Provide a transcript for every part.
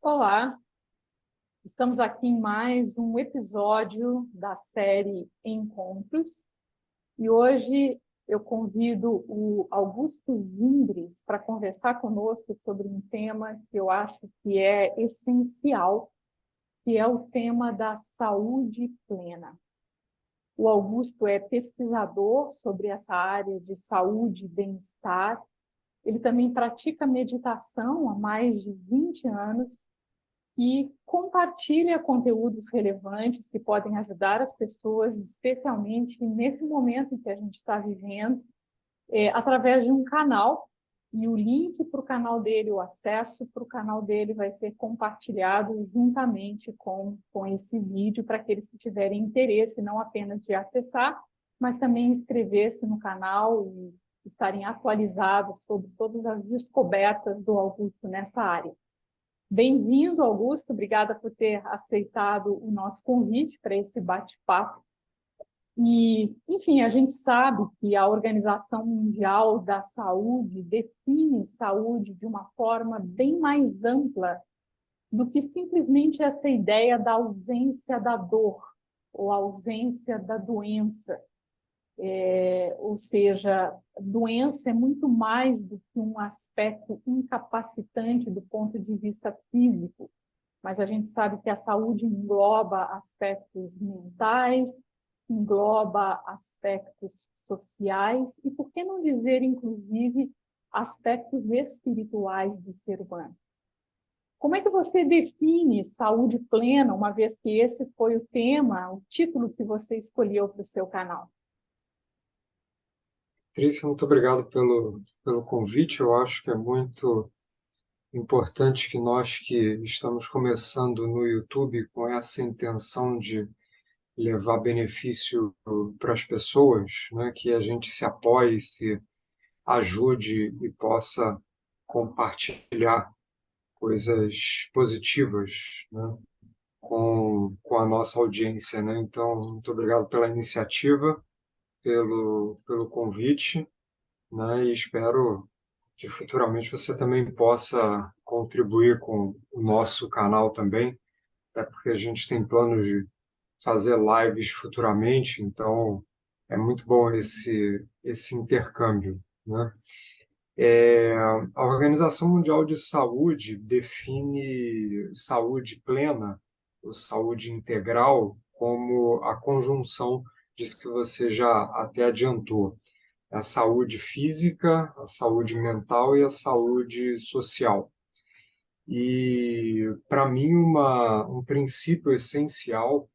Olá, estamos aqui em mais um episódio da série Encontros e hoje eu convido o Augusto Zimbres para conversar conosco sobre um tema que eu acho que é essencial, que é o tema da saúde plena. O Augusto é pesquisador sobre essa área de saúde e bem-estar. Ele também pratica meditação há mais de 20 anos e compartilha conteúdos relevantes que podem ajudar as pessoas, especialmente nesse momento em que a gente está vivendo, através de um canal. E o link para o canal dele, o acesso para o canal dele vai ser compartilhado juntamente com esse vídeo para aqueles que tiverem interesse, não apenas de acessar, mas também inscrever-se no canal e estarem atualizados sobre todas as descobertas do Augusto nessa área. Bem-vindo, Augusto. Obrigada por ter aceitado o nosso convite para esse bate-papo. E, enfim, a gente sabe que a Organização Mundial da Saúde define saúde de uma forma bem mais ampla do que simplesmente essa ideia da ausência da dor ou ausência da doença. Ou seja, doença é muito mais do que um aspecto incapacitante do ponto de vista físico, mas a gente sabe que a saúde engloba aspectos mentais, engloba aspectos sociais e, por que não dizer, inclusive, aspectos espirituais do ser humano. Como é que você define saúde plena, uma vez que esse foi o tema, o título que você escolheu para o seu canal? Trícia, muito obrigado pelo convite. Eu acho que é muito importante que nós que estamos começando no YouTube com essa intenção de levar benefício para as pessoas, né, que a gente se apoie, se ajude e possa compartilhar coisas positivas, né, com a nossa audiência, né? Então, muito obrigado pela iniciativa, pelo convite, né? E espero que futuramente você também possa contribuir com o nosso canal também, até porque a gente tem planos de fazer lives futuramente, então é muito bom esse intercâmbio, né? A Organização Mundial de Saúde define saúde plena, ou saúde integral, como a conjunção disso que você já até adiantou: a saúde física, a saúde mental e a saúde social. E, para mim, um princípio essencial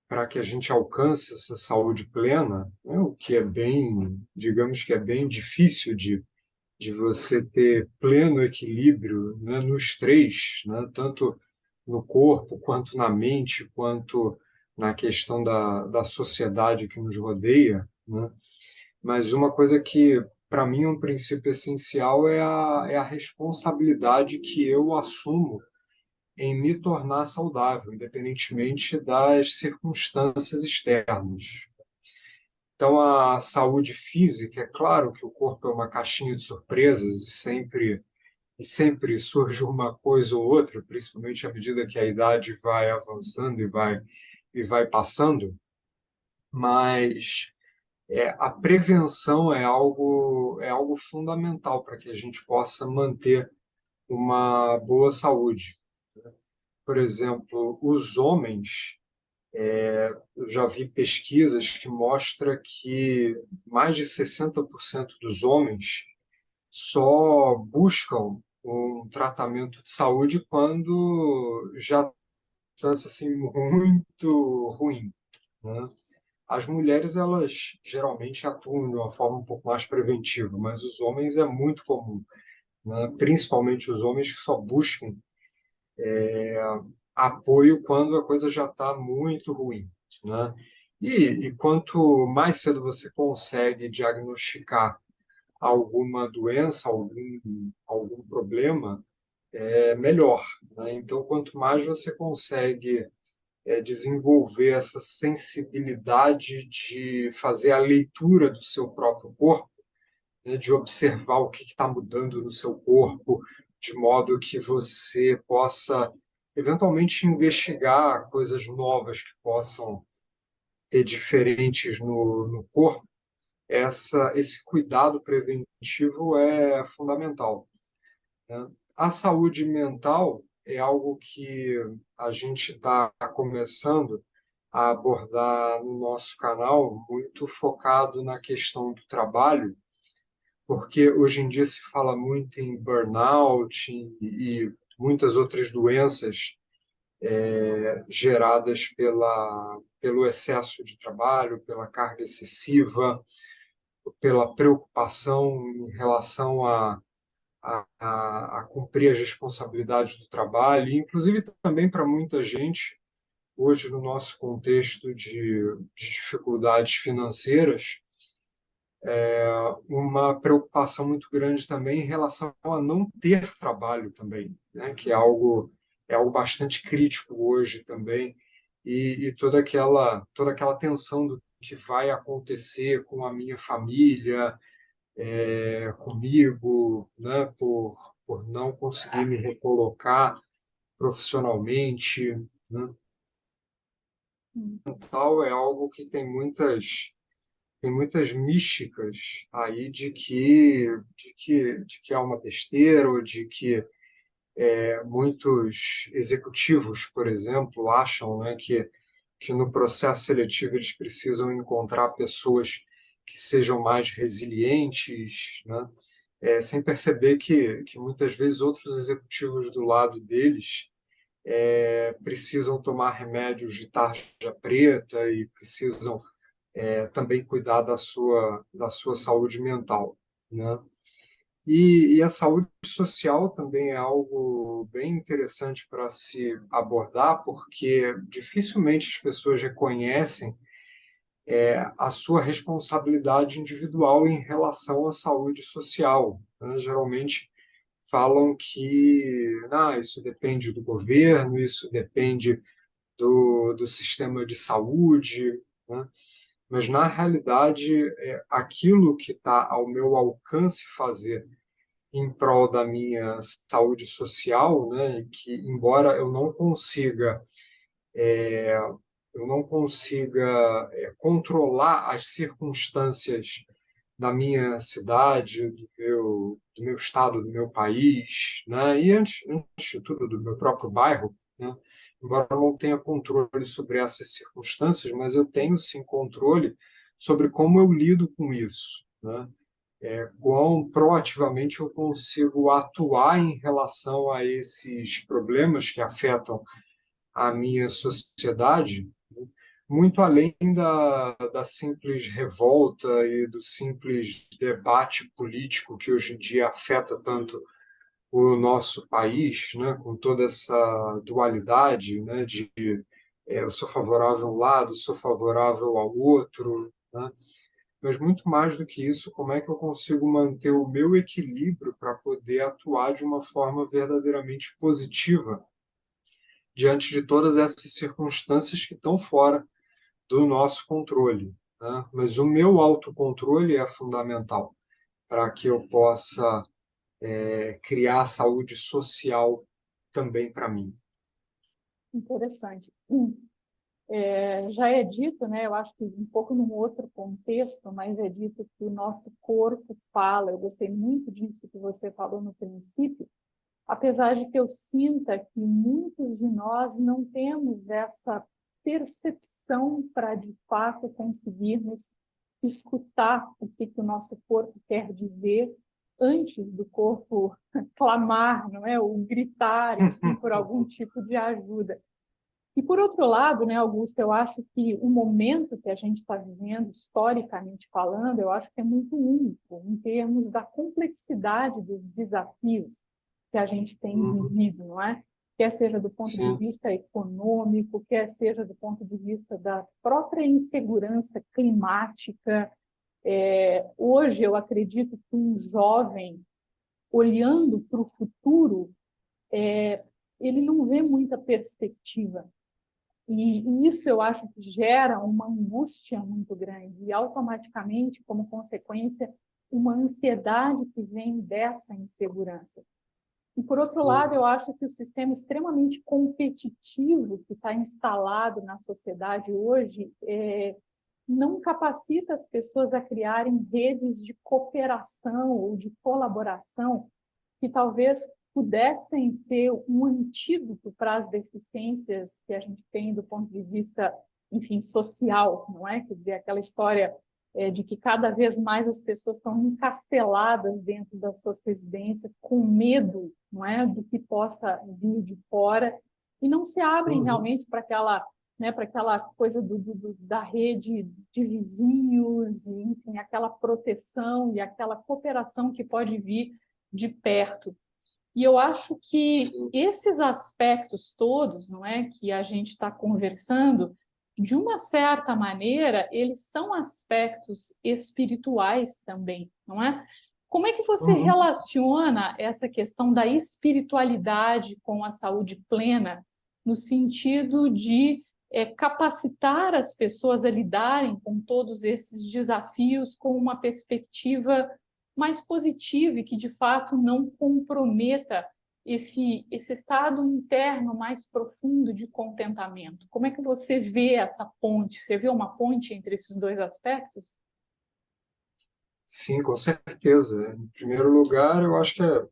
para que a gente alcance essa saúde plena, né, o que é bem, digamos que é bem difícil de você ter pleno equilíbrio, né, nos três, né, tanto no corpo, quanto na mente, quanto na questão da sociedade que nos rodeia, né? Mas uma coisa que, para mim, é um princípio essencial é a responsabilidade que eu assumo em me tornar saudável, independentemente das circunstâncias externas. Então, a saúde física, é claro que o corpo é uma caixinha de surpresas e sempre surge uma coisa ou outra, principalmente à medida que a idade vai avançando e vai passando, mas a prevenção é algo fundamental para que a gente possa manter uma boa saúde. Por exemplo, os homens, eu já vi pesquisas que mostram que mais de 60% dos homens só buscam um tratamento de saúde quando já está assim muito ruim, né? As mulheres, elas geralmente atuam de uma forma um pouco mais preventiva, mas os homens é muito comum, né? Principalmente os homens que só buscam apoio quando a coisa já está muito ruim, né? E quanto mais cedo você consegue diagnosticar alguma doença, algum problema, é melhor, né? Então, quanto mais você consegue desenvolver essa sensibilidade de fazer a leitura do seu próprio corpo, né, de observar o que está mudando no seu corpo, de modo que você possa eventualmente investigar coisas novas que possam ter diferentes no corpo. Esse cuidado preventivo é fundamental, né? A saúde mental é algo que a gente está começando a abordar no nosso canal, muito focado na questão do trabalho, porque hoje em dia se fala muito em burnout e muitas outras doenças geradas pelo excesso de trabalho, pela carga excessiva, pela preocupação em relação a cumprir as responsabilidades do trabalho, e inclusive também para muita gente, hoje no nosso contexto de dificuldades financeiras, uma preocupação muito grande também em relação a não ter trabalho também, né? Que é algo bastante crítico hoje também, e toda aquela tensão do que vai acontecer com a minha família, comigo, né? Por não conseguir me recolocar profissionalmente, né? Hum. Tal é algo que tem muitas místicas aí de que é uma besteira, ou de que muitos executivos, por exemplo, acham, né, que no processo seletivo eles precisam encontrar pessoas que sejam mais resilientes, né, sem perceber que muitas vezes outros executivos do lado deles precisam tomar remédios de tarja preta e precisam também cuidar da sua saúde mental, né? E a saúde social também é algo bem interessante para se abordar, porque dificilmente as pessoas reconhecem a sua responsabilidade individual em relação à saúde social, né? Geralmente falam que isso depende do governo, isso depende do sistema de saúde, né? Mas, na realidade, aquilo que está ao meu alcance fazer em prol da minha saúde social, né, que embora eu não consiga controlar as circunstâncias da minha cidade, do meu estado, do meu país, né, e antes de tudo do meu próprio bairro, né, embora eu não tenha controle sobre essas circunstâncias, mas eu tenho sim controle sobre como eu lido com isso, né? Quão proativamente eu consigo atuar em relação a esses problemas que afetam a minha sociedade, né? Muito além da simples revolta e do simples debate político que hoje em dia afeta tanto o nosso país, né, com toda essa dualidade, né, de eu sou favorável a um lado, sou favorável ao outro, né? Mas muito mais do que isso, como é que eu consigo manter o meu equilíbrio para poder atuar de uma forma verdadeiramente positiva diante de todas essas circunstâncias que estão fora do nosso controle, né? Mas o meu autocontrole é fundamental para que eu possa criar saúde social também para mim. Interessante. Já é dito, né, eu acho que um pouco num outro contexto, mas é dito que o nosso corpo fala. Eu gostei muito disso que você falou no princípio, apesar de que eu sinta que muitos de nós não temos essa percepção para, de fato, conseguirmos escutar o que o nosso corpo quer dizer antes do corpo clamar, não é? Ou gritar, enfim, por algum tipo de ajuda. E, por outro lado, né, Augusto, eu acho que o momento que a gente está vivendo, historicamente falando, eu acho que é muito único em termos da complexidade dos desafios que a gente tem Uhum. vivido, não é? Quer seja do ponto de Sim. vista econômico, quer seja do ponto de vista da própria insegurança climática. Hoje, eu acredito que um jovem, olhando para o futuro, ele não vê muita perspectiva. E isso eu acho que gera uma angústia muito grande e automaticamente, como consequência, uma ansiedade que vem dessa insegurança. E, por outro lado, eu acho que o sistema extremamente competitivo que está instalado na sociedade hoje não capacita as pessoas a criarem redes de cooperação ou de colaboração que talvez pudessem ser um antídoto para as deficiências que a gente tem do ponto de vista, enfim, social, não é? Quer dizer, aquela história de que cada vez mais as pessoas estão encasteladas dentro das suas residências com medo, não é, do que possa vir de fora e não se abrem realmente para aquela, né, para aquela coisa da rede de vizinhos, e, enfim, aquela proteção e aquela cooperação que pode vir de perto. E eu acho que esses aspectos todos, não é, que a gente está conversando, de uma certa maneira, eles são aspectos espirituais também, não é? Como é que você relaciona essa questão da espiritualidade com a saúde plena, no sentido de capacitar as pessoas a lidarem com todos esses desafios com uma perspectiva mais positiva e que, de fato, não comprometa esse estado interno mais profundo de contentamento? Como é que você vê essa ponte? Você vê uma ponte entre esses dois aspectos? Sim, com certeza. Em primeiro lugar, eu acho que é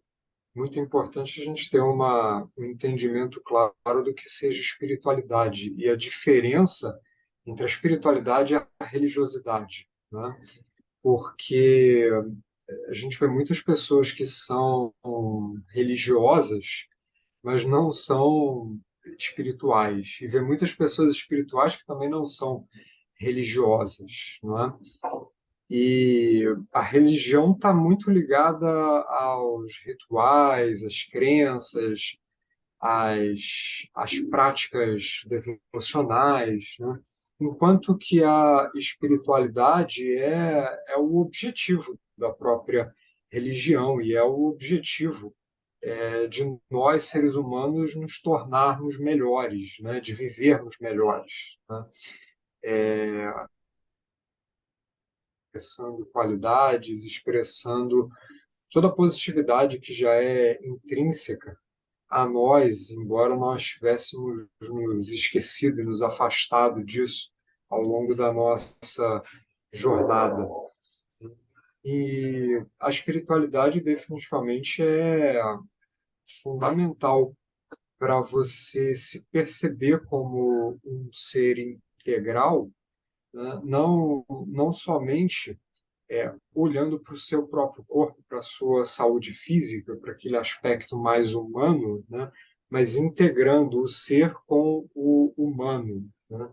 muito importante a gente ter um entendimento claro do que seja espiritualidade e a diferença entre a espiritualidade e a religiosidade, né? Porque a gente vê muitas pessoas que são religiosas, mas não são espirituais, e vê muitas pessoas espirituais que também não são religiosas, não é? E a religião está muito ligada aos rituais, às crenças, às práticas devocionais, né? Enquanto que a espiritualidade é o objetivo da própria religião e é o objetivo de nós, seres humanos, nos tornarmos melhores, né? De vivermos melhores, né? Expressando qualidades, expressando toda a positividade que já é intrínseca a nós, embora nós tivéssemos nos esquecido e nos afastado disso ao longo da nossa jornada. E a espiritualidade definitivamente é fundamental para você se perceber como um ser integral, né? Não somente olhando para o seu próprio corpo, para a sua saúde física, para aquele aspecto mais humano, né? Mas integrando o ser com o humano, né?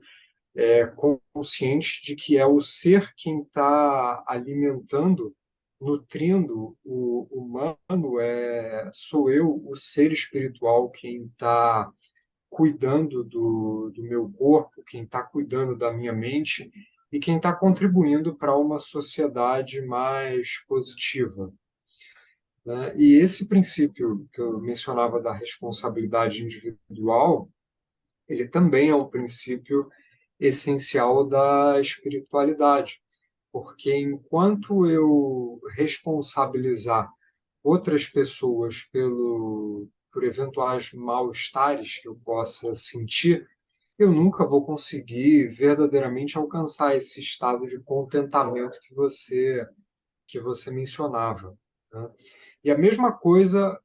Consciente de que é o ser quem está alimentando, nutrindo o humano, sou eu, o ser espiritual, quem está cuidando do meu corpo, quem está cuidando da minha mente e quem está contribuindo para uma sociedade mais positiva, né? E esse princípio que eu mencionava da responsabilidade individual, ele também é um princípio essencial da espiritualidade, porque enquanto eu responsabilizar outras pessoas por eventuais mal-estares que eu possa sentir, eu nunca vou conseguir verdadeiramente alcançar esse estado de contentamento que você mencionava, né? E a mesma coisa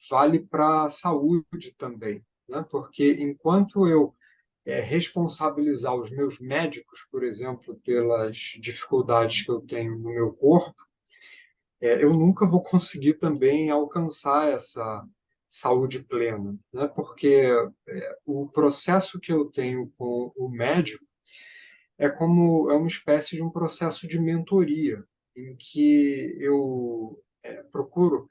vale para a saúde também, né? Porque enquanto eu responsabilizar os meus médicos, por exemplo, pelas dificuldades que eu tenho no meu corpo, eu nunca vou conseguir também alcançar essa saúde plena, né? Porque o processo que eu tenho com o médico é uma espécie de um processo de mentoria, em que eu procuro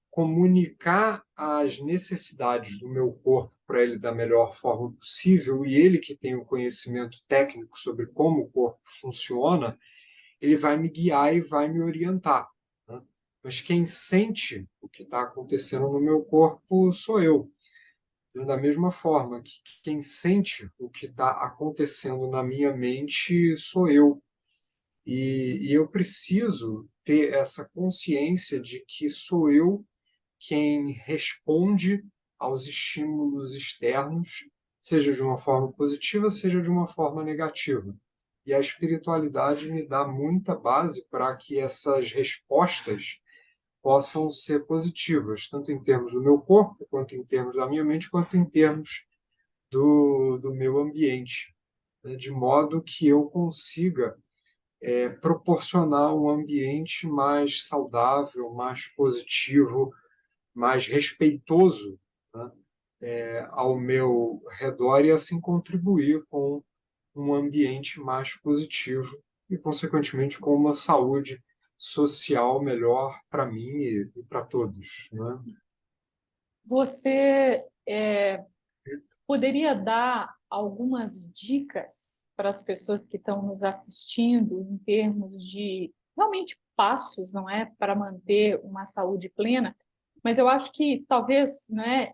comunicar as necessidades do meu corpo para ele da melhor forma possível, e ele que tem o conhecimento técnico sobre como o corpo funciona, ele vai me guiar e vai me orientar, né? Mas quem sente o que está acontecendo no meu corpo sou eu. Da mesma forma que quem sente o que está acontecendo na minha mente sou eu. E eu preciso ter essa consciência de que sou eu quem responde aos estímulos externos, seja de uma forma positiva, seja de uma forma negativa. E a espiritualidade me dá muita base para que essas respostas possam ser positivas, tanto em termos do meu corpo, quanto em termos da minha mente, quanto em termos do meu ambiente, né? De modo que eu consiga proporcionar um ambiente mais saudável, mais positivo, mais respeitoso, né, ao meu redor e assim contribuir com um ambiente mais positivo e, consequentemente, com uma saúde social melhor para mim e para todos, né? Você poderia dar algumas dicas para as pessoas que estão nos assistindo em termos de realmente passos, não é, para manter uma saúde plena? Mas eu acho que talvez, né,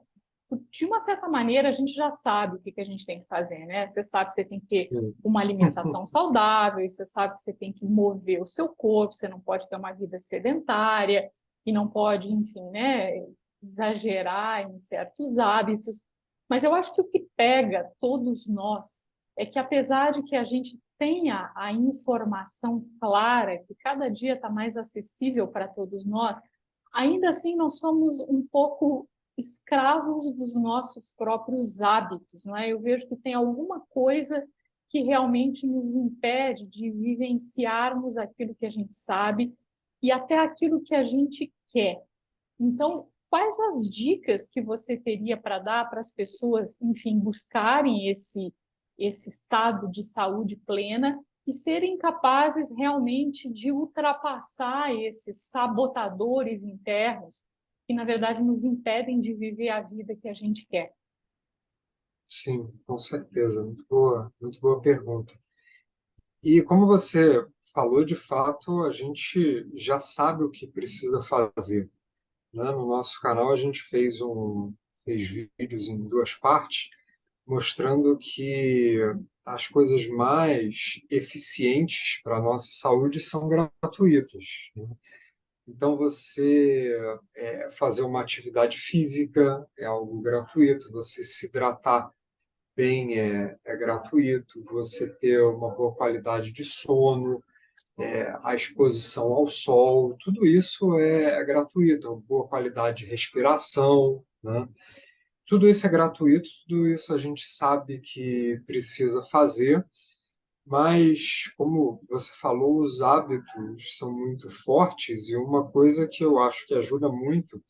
de uma certa maneira a gente já sabe o que a gente tem que fazer, né? Você sabe que você tem que ter Sim. uma alimentação saudável, você sabe que você tem que mover o seu corpo, você não pode ter uma vida sedentária e não pode, enfim, né, exagerar em certos hábitos. Mas eu acho que o que pega todos nós é que, apesar de que a gente tenha a informação clara, que cada dia está mais acessível para todos nós, ainda assim nós somos um pouco escravos dos nossos próprios hábitos, não é? Eu vejo que tem alguma coisa que realmente nos impede de vivenciarmos aquilo que a gente sabe e até aquilo que a gente quer. Então, quais as dicas que você teria para dar para as pessoas, enfim, buscarem esse estado de saúde plena e serem capazes realmente de ultrapassar esses sabotadores internos que, na verdade, nos impedem de viver a vida que a gente quer? Sim, com certeza. Muito boa pergunta. E como você falou, de fato, a gente já sabe o que precisa fazer, né? No nosso canal, a gente fez vídeos em duas partes, mostrando que as coisas mais eficientes para a nossa saúde são gratuitas, né? Então, você fazer uma atividade física é algo gratuito, você se hidratar bem é gratuito, você ter uma boa qualidade de sono, a exposição ao sol, tudo isso é gratuito, uma boa qualidade de respiração, né? Tudo isso é gratuito, tudo isso a gente sabe que precisa fazer, mas, como você falou, os hábitos são muito fortes e uma coisa que eu acho que ajuda muito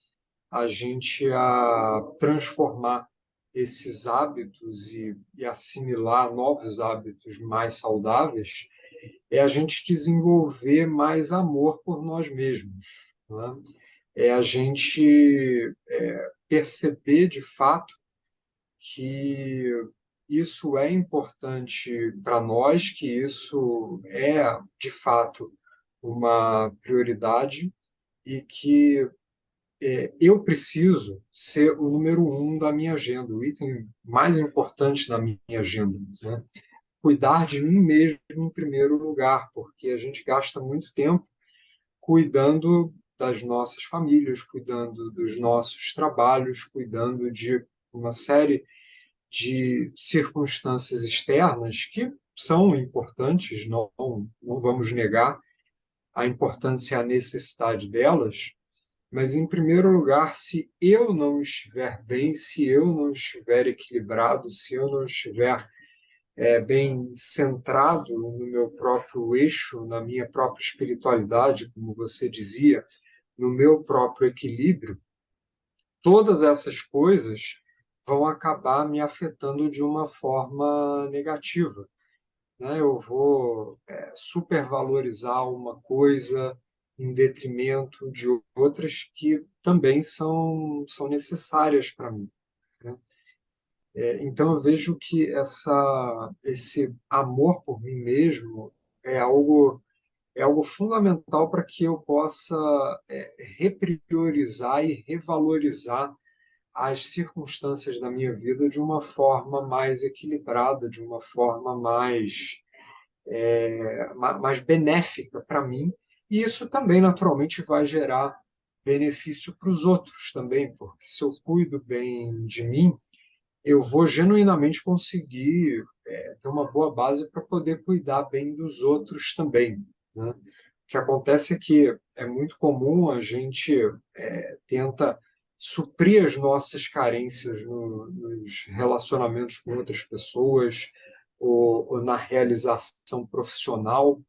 a gente a transformar esses hábitos e assimilar novos hábitos mais saudáveis é a gente desenvolver mais amor por nós mesmos, né? É a gente perceber de fato que isso é importante para nós, que isso é de fato uma prioridade e que eu preciso ser o número um da minha agenda, o item mais importante da minha agenda, né? Cuidar de mim mesmo em primeiro lugar, porque a gente gasta muito tempo cuidando das nossas famílias, cuidando dos nossos trabalhos, cuidando de uma série de circunstâncias externas que são importantes, não vamos negar a importância e a necessidade delas, mas, em primeiro lugar, se eu não estiver bem, se eu não estiver equilibrado, se eu não estiver bem centrado no meu próprio eixo, na minha própria espiritualidade, como você dizia, no meu próprio equilíbrio, todas essas coisas vão acabar me afetando de uma forma negativa, né? Eu vou supervalorizar uma coisa em detrimento de outras que também são necessárias para mim, né? Então eu vejo que esse amor por mim mesmo é algo fundamental para que eu possa repriorizar e revalorizar as circunstâncias da minha vida de uma forma mais equilibrada, de uma forma mais benéfica para mim. E isso também, naturalmente, vai gerar benefício para os outros também, porque se eu cuido bem de mim, eu vou genuinamente conseguir ter uma boa base para poder cuidar bem dos outros também, né? O que acontece é que é muito comum a gente tenta suprir as nossas carências nos relacionamentos com outras pessoas ou na realização profissional,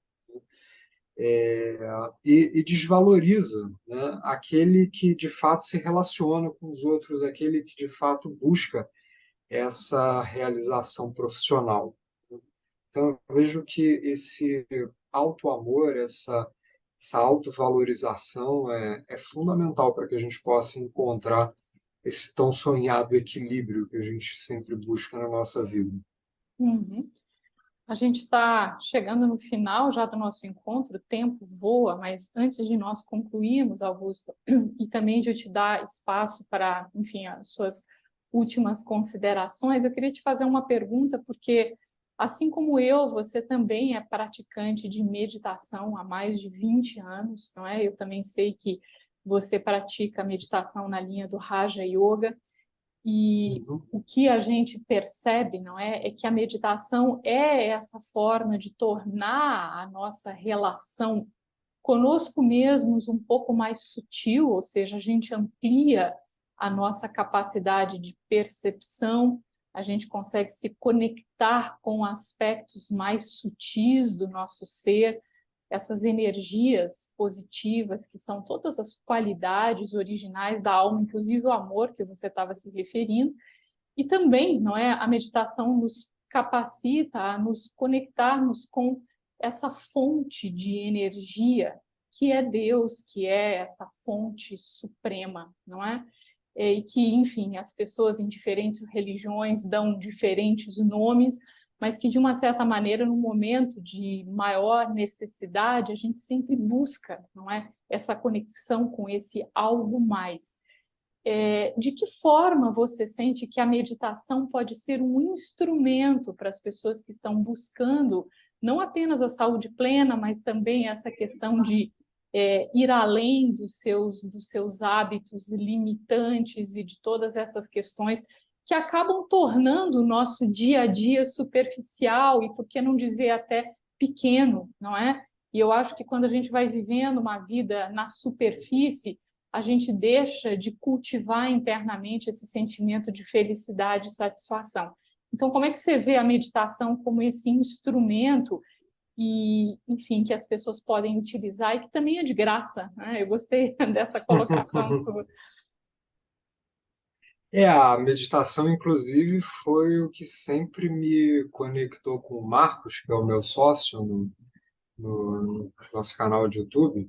e desvaloriza, né, aquele que de fato se relaciona com os outros, aquele que de fato busca essa realização profissional. Então, eu vejo que esse auto-amor, essa autovalorização é fundamental para que a gente possa encontrar esse tão sonhado equilíbrio que a gente sempre busca na nossa vida. Uhum. A gente está chegando no final já do nosso encontro, o tempo voa, mas antes de nós concluirmos, Augusto, e também de eu te dar espaço para, enfim, as suas últimas considerações, eu queria te fazer uma pergunta, porque assim como eu, você também é praticante de meditação há mais de 20 anos, não é? Eu também sei que você pratica meditação na linha do Raja Yoga. E Uhum. o que a gente percebe, não é, é que a meditação é essa forma de tornar a nossa relação conosco mesmos um pouco mais sutil, ou seja, a gente amplia a nossa capacidade de percepção, a gente consegue se conectar com aspectos mais sutis do nosso ser, essas energias positivas, que são todas as qualidades originais da alma, inclusive o amor que você estava se referindo, e também, não é, a meditação nos capacita a nos conectarmos com essa fonte de energia que é Deus, que é essa fonte suprema, não é? E que, enfim, as pessoas em diferentes religiões dão diferentes nomes, mas que, de uma certa maneira, no momento de maior necessidade, a gente sempre busca, não é? Essa conexão com esse algo mais. De que forma você sente que a meditação pode ser um instrumento para as pessoas que estão buscando não apenas a saúde plena, mas também essa questão de ir além dos seus hábitos limitantes e de todas essas questões que acabam tornando o nosso dia a dia superficial e, por que não dizer, até pequeno, não é? E eu acho que quando a gente vai vivendo uma vida na superfície, a gente deixa de cultivar internamente esse sentimento de felicidade e satisfação. Então, como é que você vê a meditação como esse instrumento e, enfim, que as pessoas podem utilizar e que também é de graça, né? Eu gostei dessa colocação sua. A meditação, inclusive, foi o que sempre me conectou com o Marcos, que é o meu sócio no nosso canal de YouTube.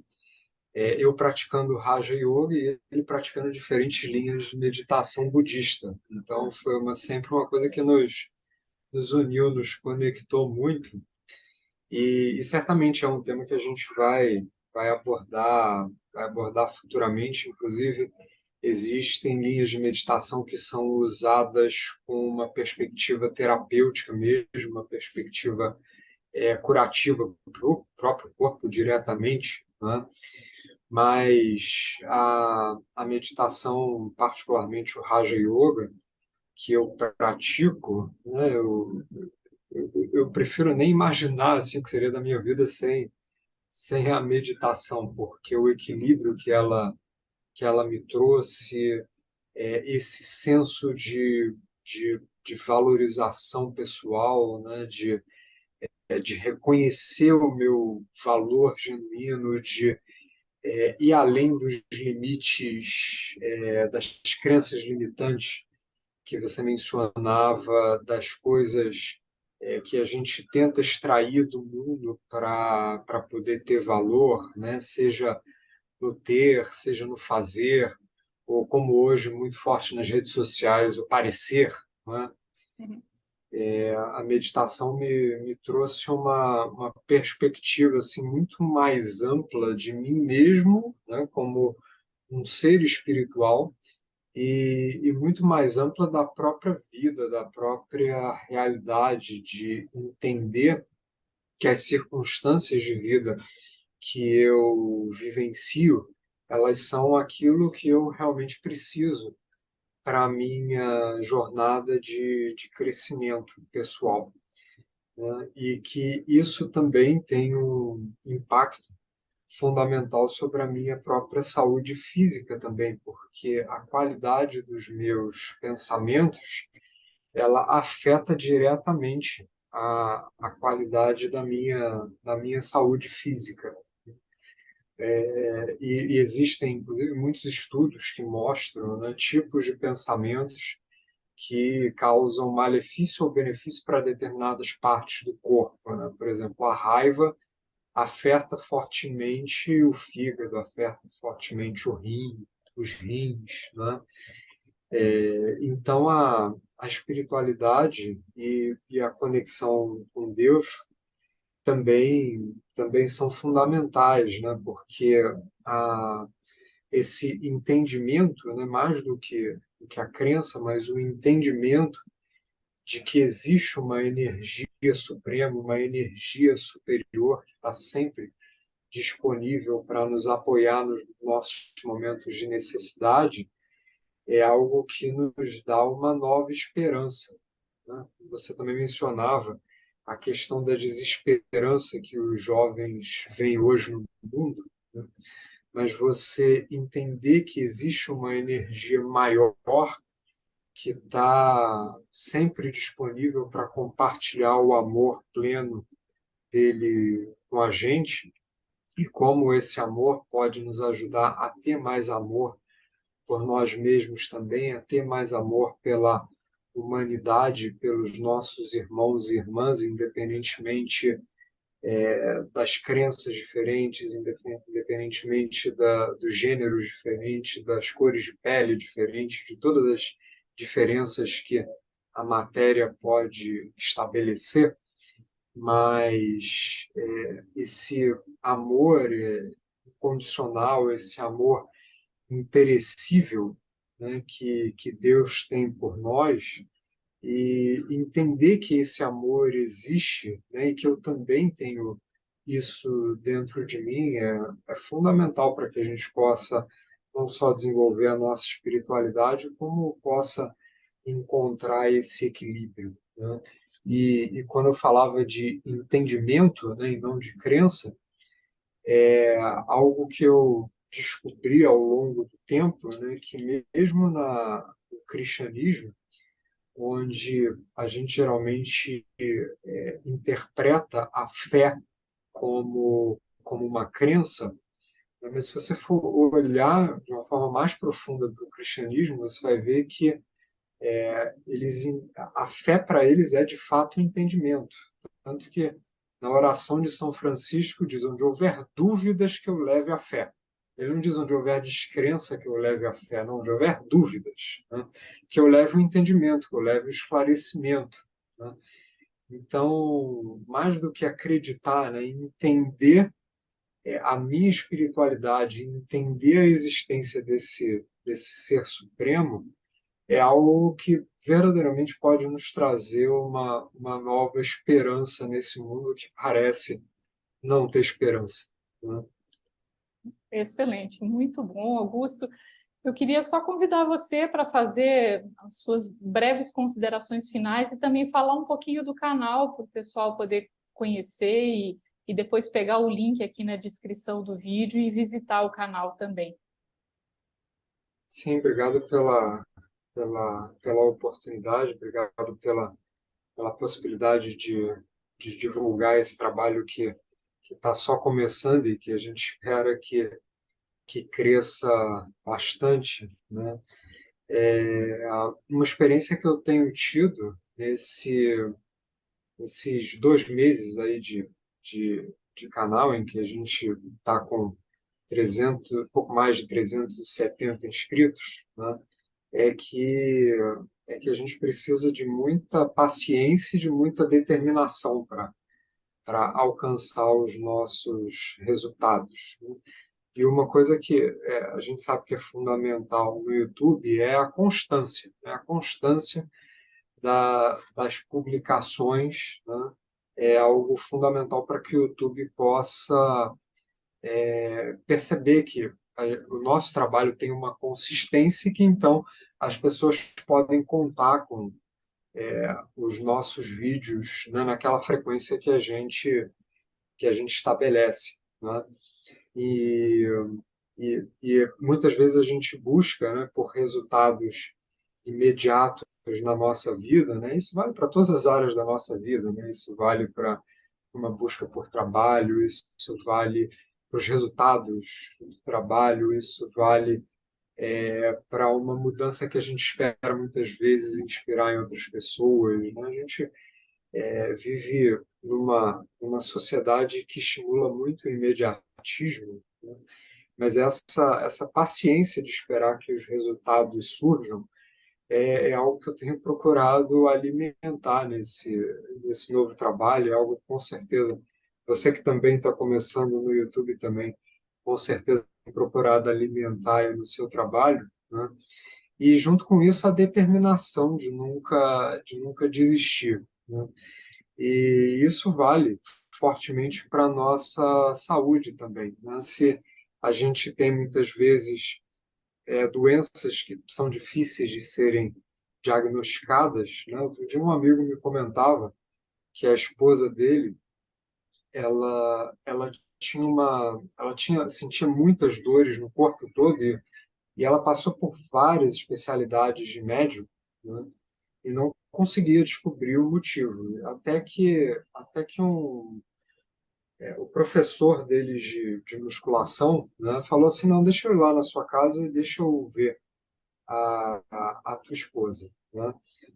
Eu praticando Raja Yoga e ele praticando diferentes linhas de meditação budista. Então, foi sempre uma coisa que nos uniu, nos conectou muito. E certamente é um tema que a gente vai abordar futuramente. Inclusive, existem linhas de meditação que são usadas com uma perspectiva terapêutica mesmo, uma perspectiva curativa para o próprio corpo diretamente, né? Mas a meditação, particularmente o Raja Yoga, que eu pratico, né, eu prefiro nem imaginar assim, o que seria da minha vida sem a meditação, porque o equilíbrio que ela me trouxe, esse senso de valorização pessoal, né, de reconhecer o meu valor genuíno, de ir além dos limites, das crenças limitantes que você mencionava, das coisas que a gente tenta extrair do mundo para poder ter valor, né? Seja no ter, seja no fazer, ou como hoje muito forte nas redes sociais, o parecer, né? A meditação me trouxe uma perspectiva assim muito mais ampla de mim mesmo, né, como um ser espiritual e muito mais ampla da própria vida, da própria realidade, de entender que as circunstâncias de vida que eu vivencio elas são aquilo que eu realmente preciso para a minha jornada de crescimento pessoal, né? E que isso também tem um impacto fundamental sobre a minha própria saúde física também, porque a qualidade dos meus pensamentos, ela afeta diretamente a qualidade da minha saúde física. E existem, inclusive, muitos estudos que mostram, né, tipos de pensamentos que causam malefício ou benefício para determinadas partes do corpo, né? Por exemplo, a raiva afeta fortemente o fígado, afeta fortemente os rins, né? Então, a espiritualidade e a conexão com Deus também são fundamentais, né? Porque a, esse entendimento, né, mais do que a crença, mas o entendimento de que existe uma energia suprema, uma energia superior que está sempre disponível para nos apoiar nos nossos momentos de necessidade, é algo que nos dá uma nova esperança, né? Você também mencionava a questão da desesperança que os jovens veem hoje no mundo, né? Mas você entender que existe uma energia maior que está sempre disponível para compartilhar o amor pleno dele com a gente e como esse amor pode nos ajudar a ter mais amor por nós mesmos também, a ter mais amor pela humanidade, pelos nossos irmãos e irmãs, independentemente das crenças diferentes, independentemente dos gêneros diferentes, das cores de pele diferentes, de todas as diferenças que a matéria pode estabelecer, mas esse amor incondicional, esse amor imperecível, né, que Deus tem por nós, e entender que esse amor existe, né, e que eu também tenho isso dentro de mim é fundamental para que a gente possa não só desenvolver a nossa espiritualidade, como possa encontrar esse equilíbrio, né? E quando eu falava de entendimento, né, e não de crença, algo que eu descobri ao longo do tempo, né, que mesmo no cristianismo, onde a gente geralmente interpreta a fé como uma crença, né, mas se você for olhar de uma forma mais profunda para o cristianismo, você vai ver que eles, a fé para eles é de fato o entendimento. Tanto que na oração de São Francisco diz: onde houver dúvidas, que eu leve a fé. Ele não diz onde houver descrença que eu leve a fé, não, onde houver dúvidas, né? Que eu leve o entendimento, que eu leve o esclarecimento, né? Então, mais do que acreditar, né, entender a minha espiritualidade, entender a existência desse ser supremo, é algo que verdadeiramente pode nos trazer uma nova esperança nesse mundo que parece não ter esperança, né? Excelente, muito bom, Augusto. Eu queria só convidar você para fazer as suas breves considerações finais e também falar um pouquinho do canal para o pessoal poder conhecer e depois pegar o link aqui na descrição do vídeo e visitar o canal também. Sim, obrigado pela oportunidade, obrigado pela possibilidade de divulgar esse trabalho que está só começando e que a gente espera que cresça bastante, né? Uma experiência que eu tenho tido nesses 2 meses aí de canal, em que a gente está com 300, pouco mais de 370 inscritos, né? é que, é que a gente precisa de muita paciência e de muita determinação para alcançar os nossos resultados, né? E uma coisa que a gente sabe que é fundamental no YouTube é a constância, né? A constância das publicações, né? É algo fundamental para que o YouTube possa perceber que o nosso trabalho tem uma consistência que então as pessoas podem contar com os nossos vídeos, né, naquela frequência que a gente estabelece, né? E, e muitas vezes a gente busca, né, por resultados imediatos na nossa vida, né? Isso vale para todas as áreas da nossa vida, né? Isso vale para uma busca por trabalho, isso vale para os resultados do trabalho, isso vale para uma mudança que a gente espera muitas vezes inspirar em outras pessoas, né? A gente vive numa sociedade que estimula muito o imediatismo, né? Mas essa paciência de esperar que os resultados surjam é algo que eu tenho procurado alimentar nesse novo trabalho, é algo que, com certeza, você que também está começando no YouTube também, com certeza tem procurado alimentar aí no seu trabalho, né? E junto com isso a determinação de nunca desistir, né? E isso vale fortemente para a nossa saúde também, né? Se a gente tem muitas vezes doenças que são difíceis de serem diagnosticadas, né? Outro dia um amigo me comentava que a esposa dele, ela sentia muitas dores no corpo todo e ela passou por várias especialidades de médico, né? E não conseguia descobrir o motivo, até que o professor deles de musculação, né, falou assim, não, deixa eu ir lá na sua casa e deixa eu ver a tua esposa, né?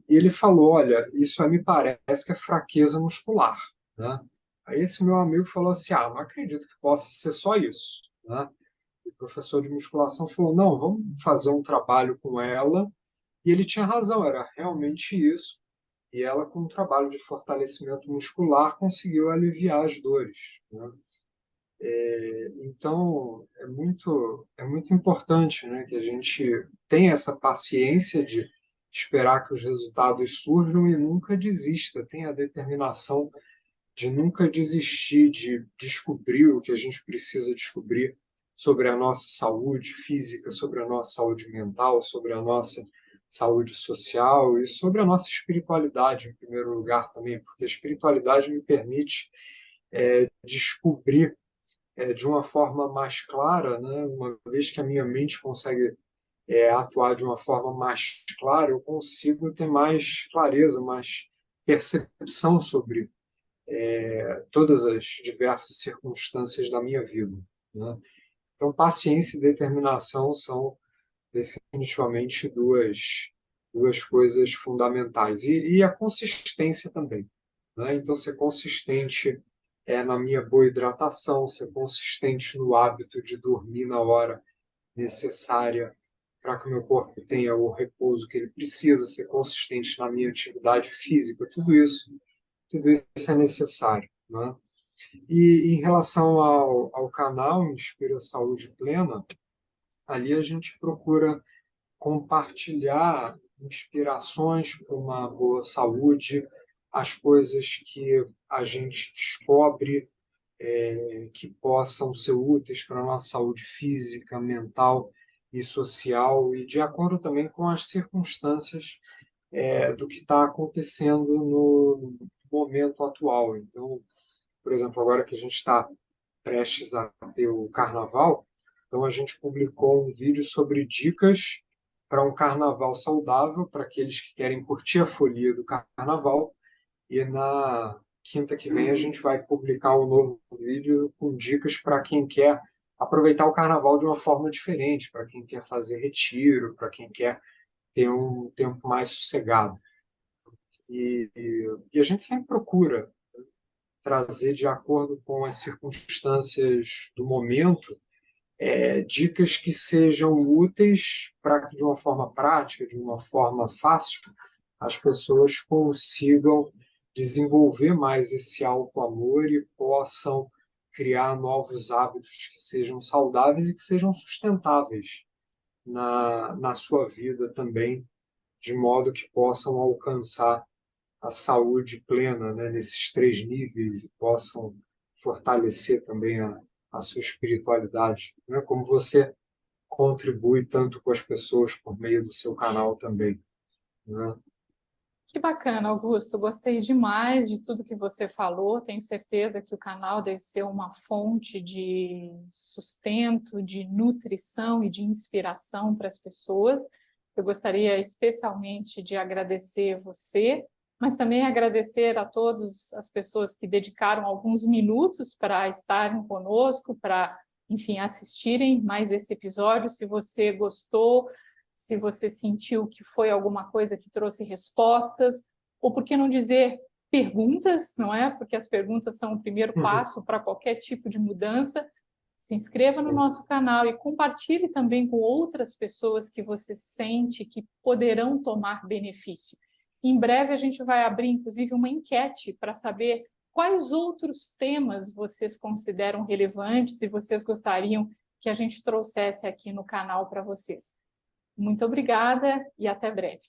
E ele falou, olha, isso aí me parece que é fraqueza muscular, né? Aí esse meu amigo falou assim, não acredito que possa ser só isso, né? E o professor de musculação falou, não, vamos fazer um trabalho com ela. E ele tinha razão, era realmente isso. E ela, com um trabalho de fortalecimento muscular, conseguiu aliviar as dores, né? Então, é muito importante, né, que a gente tenha essa paciência de esperar que os resultados surjam e nunca desista, tenha a determinação de nunca desistir de descobrir o que a gente precisa descobrir sobre a nossa saúde física, sobre a nossa saúde mental, sobre a nossa saúde social e sobre a nossa espiritualidade, em primeiro lugar também, porque a espiritualidade me permite descobrir de uma forma mais clara, né? Uma vez que a minha mente consegue atuar de uma forma mais clara, eu consigo ter mais clareza, mais percepção sobre todas as diversas circunstâncias da minha vida, né? Então, paciência e determinação são definitivamente duas coisas fundamentais. E a consistência também, né? Então, ser consistente na minha boa hidratação, ser consistente no hábito de dormir na hora necessária para que o meu corpo tenha o repouso que ele precisa, ser consistente na minha atividade física, tudo isso é necessário, né? E em relação ao canal Inspira Saúde Plena, ali a gente procura compartilhar inspirações para uma boa saúde, as coisas que a gente descobre que possam ser úteis para a nossa saúde física, mental e social, e de acordo também com as circunstâncias do que está acontecendo no momento atual. Então, por exemplo, agora que a gente está prestes a ter o carnaval, então a gente publicou um vídeo sobre dicas para um carnaval saudável, para aqueles que querem curtir a folia do carnaval. E na quinta que vem a gente vai publicar um novo vídeo com dicas para quem quer aproveitar o carnaval de uma forma diferente, para quem quer fazer retiro, para quem quer ter um tempo mais sossegado. E a gente sempre procura trazer, de acordo com as circunstâncias do momento, dicas que sejam úteis para que, de uma forma prática, de uma forma fácil, as pessoas consigam desenvolver mais esse auto-amor e possam criar novos hábitos que sejam saudáveis e que sejam sustentáveis na sua vida também, de modo que possam alcançar a saúde plena, né, nesses três níveis e possam fortalecer também a sua espiritualidade. Né? Como você contribui tanto com as pessoas por meio do seu canal também, né? Que bacana, Augusto. Gostei demais de tudo que você falou. Tenho certeza que o canal deve ser uma fonte de sustento, de nutrição e de inspiração para as pessoas. Eu gostaria especialmente de agradecer você, mas também agradecer a todas as pessoas que dedicaram alguns minutos para estarem conosco, para, enfim, assistirem mais esse episódio. Se você gostou, se você sentiu que foi alguma coisa que trouxe respostas, ou por que não dizer perguntas, não é? Porque as perguntas são o primeiro passo para qualquer tipo de mudança. Se inscreva no nosso canal e compartilhe também com outras pessoas que você sente que poderão tomar benefício. Em breve a gente vai abrir, inclusive, uma enquete para saber quais outros temas vocês consideram relevantes e vocês gostariam que a gente trouxesse aqui no canal para vocês. Muito obrigada e até breve.